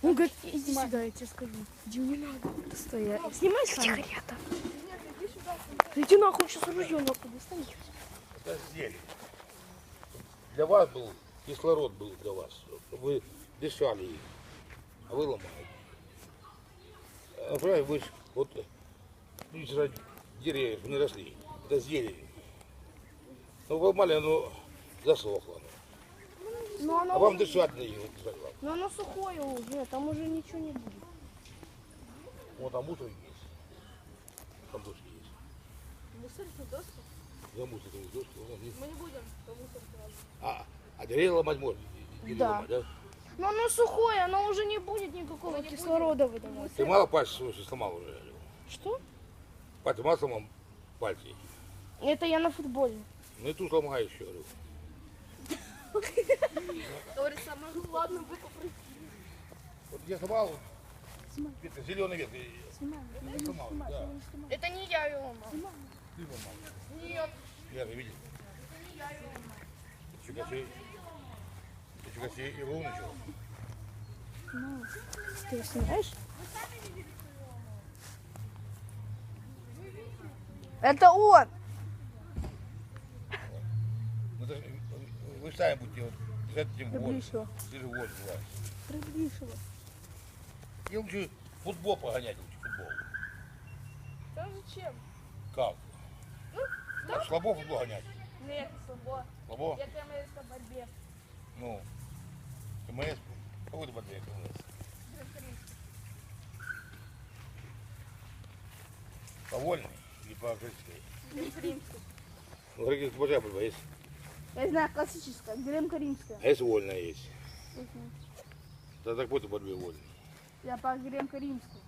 Он говорит, иди сюда, я тебе скажу. Иди, не надо. Стоять. Снимай сигарета. Иди нахуй, сейчас ружье нахуй достанешь. Это зелень. Для вас был, кислород был для вас. Вы дышали им, а вы ломаете. А правильно, вы ж, вот, видите, деревья не росли. Это зелень. Ну, ломали, оно засохло. Но А вам дышать не его. но оно сухое уже, там уже ничего не будет. Вот там мусор есть. Там доски есть. Мусорные доски? За мусор есть доски. Вон есть. Мы не будем по мусорке. А деревья ломать можно? Да. Ломать, да? Но оно сухое, оно уже не будет никакого кислорода выдавать. Ты мало пальцев свой сломал уже? Что? Пальцы мало сломал? Пальцы. Это я на футболе. Ну и тут сломаю еще, говорю. Говорит, самое ладно, вы попросили. Вот я сломал, ветка, зеленая ветка. Сломал, да. Это не я его ломал. Ты ломал. Нет. Я видел. Чукаси и луночку. Ты снимаешь? Это он. Ну, вы сами будете вот держать этим Приблизь его. воду. Ты же воду бываешь. Приблизь его. Я лучше футбол погонять, лучше футбол. Да зачем? Как? Так слабо футбол гонять? Нет, слабо. Слабо? Я КМС по борьбе. Ну, КМС, какой-то борьбе КМС. По вольной или по греческой? Ну, греческая большая борьба есть. Я знаю, классическая, гремо-каримская. А если вольная есть? Тогда какой-то борьбе вольной. Я по гремо-каримской.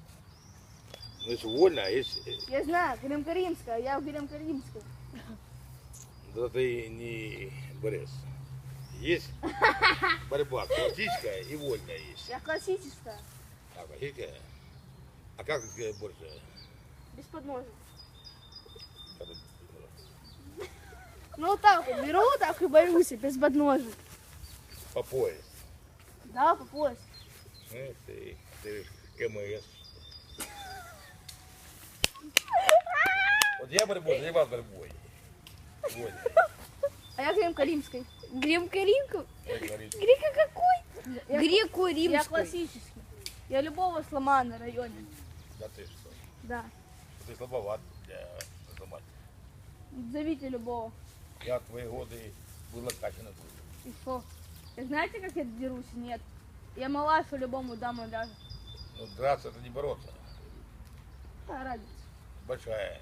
Ну, если вольная, а есть... Я знаю, гремо-каримская, я в гремо-каримской. Тогда ты не борец. Есть борьба классическая и вольная есть. Я классическая. А классическая? А как ты борешься? Без подножек. Как ты- Ну вот так вот беру, так и борюсь, без подножек. По пояс. Да, по пояс. Ты КМС. Вот я борьбу занимал борьбой. Вольной. А я гремо-каримской. Гремо-каримку? Я говорю, Грека какой? Я Греко-римский. классический. Я любого сломаю на районе. да ты что? Да. Ты слабоват для сломать. Зовите любого. Я в твои годы был накачан. И что? И знаете, как я дерусь? Нет. Я малашу любому дам и даже. Ну, драться это не бороться. А, разница. Большая